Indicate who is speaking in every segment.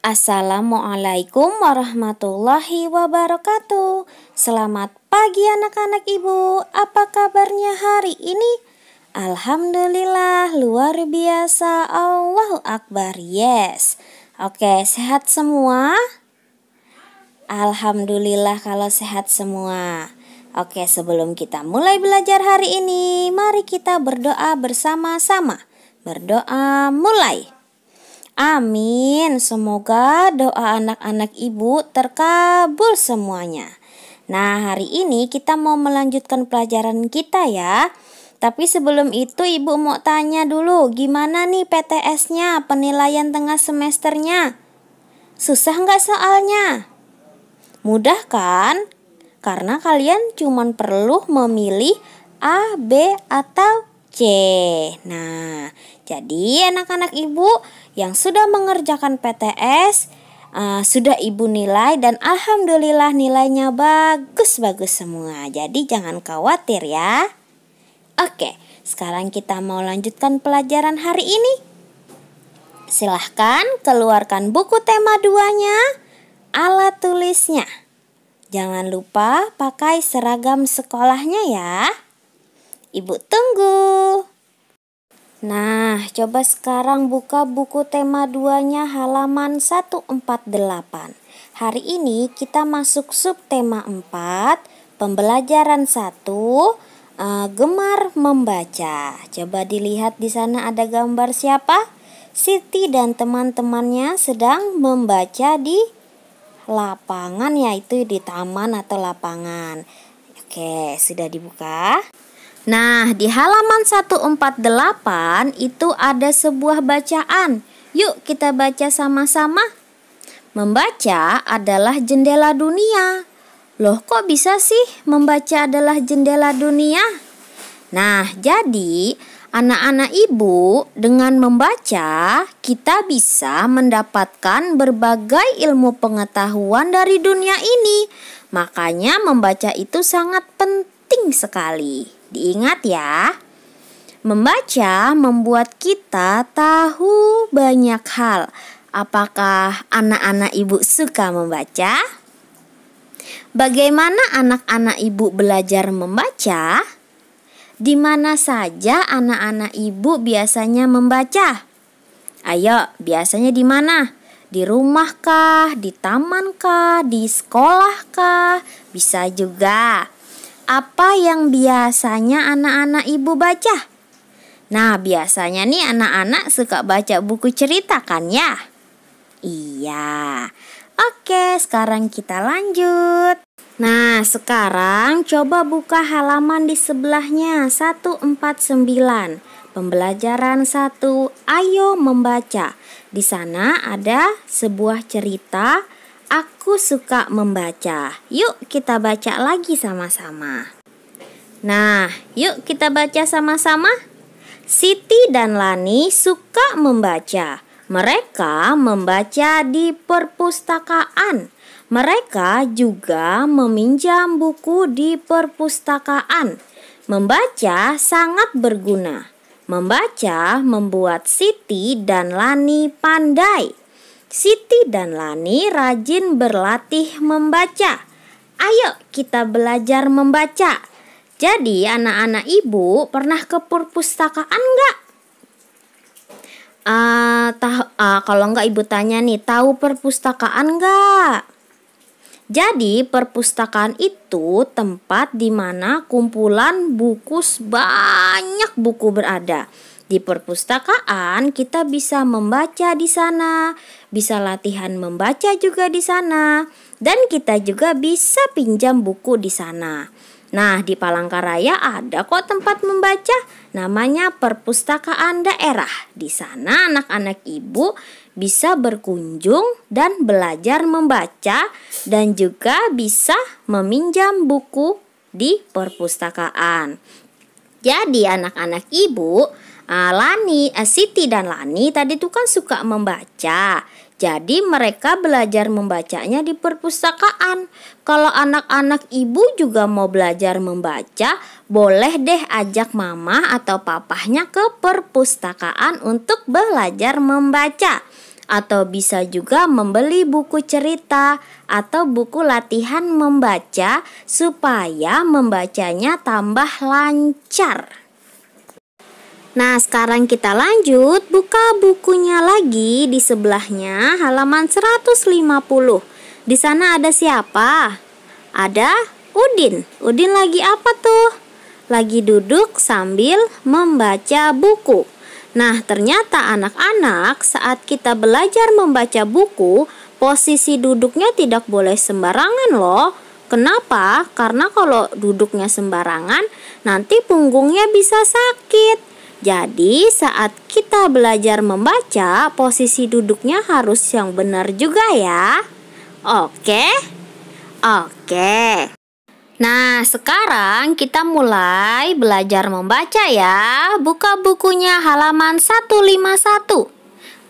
Speaker 1: Assalamualaikum warahmatullahi wabarakatuh. Selamat pagi anak-anak ibu. Apa kabarnya hari ini? Alhamdulillah, luar biasa. Allahu Akbar. Yes. Oke, sehat semua? Alhamdulillah kalau sehat semua. Oke, sebelum kita mulai belajar hari ini, mari kita berdoa bersama-sama. Berdoa mulai. Amin. Semoga doa anak-anak ibu terkabul semuanya. Nah, hari ini kita mau melanjutkan pelajaran kita ya. Tapi sebelum itu ibu mau tanya dulu, gimana nih PTS-nya, penilaian tengah semesternya? Susah nggak soalnya? Mudah kan? Karena kalian cuma perlu memilih A, B, atau C. Nah, jadi anak-anak ibu yang sudah mengerjakan PTS sudah ibu nilai dan alhamdulillah nilainya bagus-bagus semua. Jadi jangan khawatir ya. Oke, sekarang kita mau lanjutkan pelajaran hari ini. Silahkan keluarkan buku tema 2-nya, alat tulisnya. Jangan lupa pakai seragam sekolahnya ya. Ibu tunggu. Nah, coba sekarang buka buku tema 2-nya halaman 148. Hari ini kita masuk subtema 4, pembelajaran 1, gemar membaca. Coba dilihat di sana ada gambar siapa? Siti dan teman-temannya sedang membaca di lapangan, yaitu di taman atau lapangan. Oke, sudah dibuka. Nah, di halaman 148 itu ada sebuah bacaan. Yuk kita baca sama-sama. Membaca adalah jendela dunia. Loh, kok bisa sih membaca adalah jendela dunia? Nah, jadi anak-anak ibu dengan membaca kita bisa mendapatkan berbagai ilmu pengetahuan dari dunia ini. Makanya membaca itu sangat penting sekali. Diingat ya, membaca membuat kita tahu banyak hal. Apakah anak-anak ibu suka membaca? Bagaimana anak-anak ibu belajar membaca? Di mana saja anak-anak ibu biasanya membaca? Ayo, biasanya di mana? Di rumah kah? Di taman kah? Di sekolah kah? Bisa juga. Apa yang biasanya anak-anak ibu baca? Nah, biasanya nih anak-anak suka baca buku cerita kan ya? Iya. Oke, sekarang kita lanjut. Nah, sekarang coba buka halaman di sebelahnya 149. Pembelajaran 1, ayo membaca. Di sana ada sebuah cerita. Aku suka membaca. Yuk kita baca lagi sama-sama. Nah, yuk kita baca sama-sama. Siti dan Lani suka membaca. Mereka membaca di perpustakaan. Mereka juga meminjam buku di perpustakaan. Membaca sangat berguna. Membaca membuat Siti dan Lani pandai. Siti dan Lani rajin berlatih membaca. Ayo kita belajar membaca. Jadi anak-anak ibu pernah ke perpustakaan enggak? Kalau enggak ibu tanya nih, tahu perpustakaan enggak? Jadi perpustakaan itu tempat di mana kumpulan buku, banyak buku berada. Di perpustakaan kita bisa membaca di sana, bisa latihan membaca juga di sana, dan kita juga bisa pinjam buku di sana. Nah, di Palangkaraya ada kok tempat membaca, namanya perpustakaan daerah. Di sana anak-anak ibu bisa berkunjung dan belajar membaca dan juga bisa meminjam buku di perpustakaan. Jadi anak-anak ibu, Siti dan Lani tadi tuh kan suka membaca. Jadi mereka belajar membacanya di perpustakaan. Kalau anak-anak ibu juga mau belajar membaca, boleh deh ajak mama atau papahnya ke perpustakaan untuk belajar membaca. atau bisa juga membeli buku cerita atau buku latihan membaca supaya membacanya tambah lancar. Nah, sekarang kita lanjut buka bukunya lagi di sebelahnya halaman 150. Di sana ada siapa? Ada Udin. Udin lagi apa tuh? Lagi duduk sambil membaca buku. Nah, ternyata anak-anak saat kita belajar membaca buku, posisi duduknya tidak boleh sembarangan loh. Kenapa? Karena kalau duduknya sembarangan, nanti punggungnya bisa sakit. Jadi, saat kita belajar membaca, posisi duduknya harus yang benar juga ya. Oke? Oke. Nah, sekarang kita mulai belajar membaca ya. Buka bukunya halaman 151.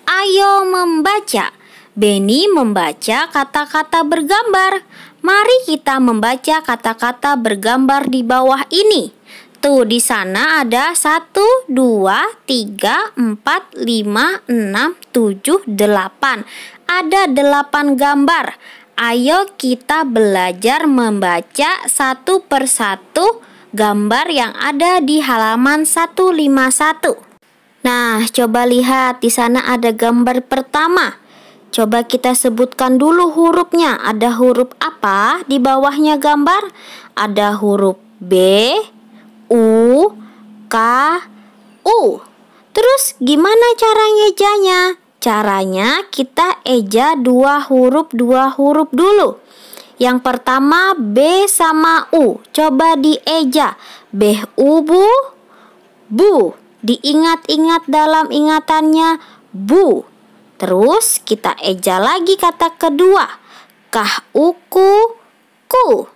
Speaker 1: Ayo membaca. Beni membaca kata-kata bergambar. Mari kita membaca kata-kata bergambar di bawah ini. Tuh, di sana ada 1, 2, 3, 4, 5, 6, 7, 8. Ada 8 gambar. Ayo kita belajar membaca satu persatu gambar yang ada di halaman 151. Nah, coba lihat di sana ada gambar pertama. Coba kita sebutkan dulu hurufnya. Ada huruf apa di bawahnya gambar? Ada huruf B, U, K, U. Terus gimana cara ngejanya? Caranya kita eja dua huruf dulu. Yang pertama B sama U. Coba dieja. B, U, Bu. Bu. Diingat-ingat dalam ingatannya Bu. Terus kita eja lagi kata kedua. Kah, uku, ku.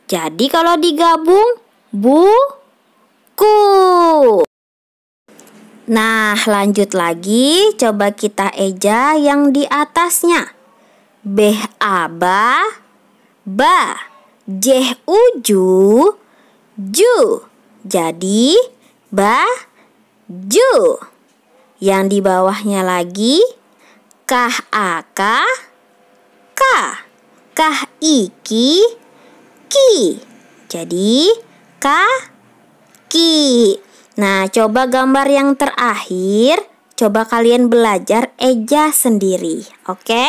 Speaker 1: Jadi kalau digabung Bu, ku. Nah, lanjut lagi. Coba kita eja yang di atasnya. Beh, aba, ba. Jeh, uju, ju. Jadi, ba, ju. Yang di bawahnya lagi. Kah, aka, ka. Kah, iki, ki. Jadi, ka, ki. Nah, coba gambar yang terakhir. Coba kalian belajar eja sendiri, oke?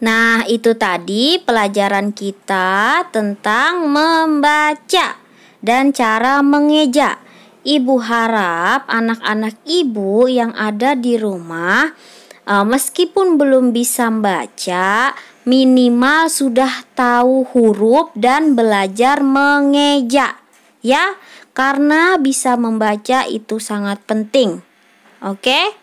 Speaker 1: Nah, itu tadi pelajaran kita tentang membaca dan cara mengeja. Ibu harap anak-anak ibu yang ada di rumah, meskipun belum bisa membaca, minimal sudah tahu huruf dan belajar mengeja, ya. Karena bisa membaca itu sangat penting. Oke?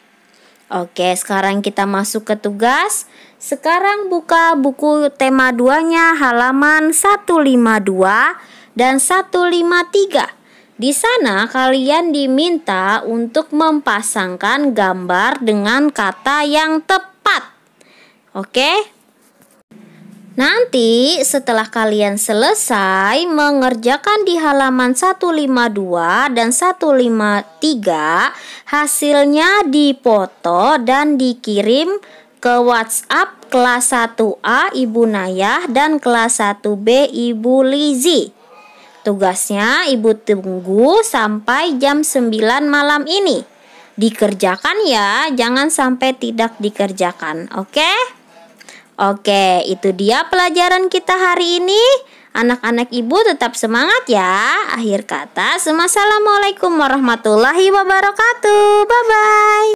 Speaker 1: Oke, sekarang kita masuk ke tugas. Sekarang buka buku tema 2-nya halaman 152 dan 153. Di sana kalian diminta untuk mempasangkan gambar dengan kata yang tepat. Oke? Nanti setelah kalian selesai mengerjakan di halaman 152 dan 153, hasilnya dipoto dan dikirim ke WhatsApp kelas 1A Ibu Nayah dan kelas 1B Ibu Lizi. Tugasnya Ibu tunggu sampai jam 9 malam ini. Dikerjakan ya, jangan sampai tidak dikerjakan, oke? Oke, itu dia pelajaran kita hari ini. Anak-anak ibu tetap semangat ya. Akhir kata, assalamualaikum warahmatullahi wabarakatuh. Bye-bye.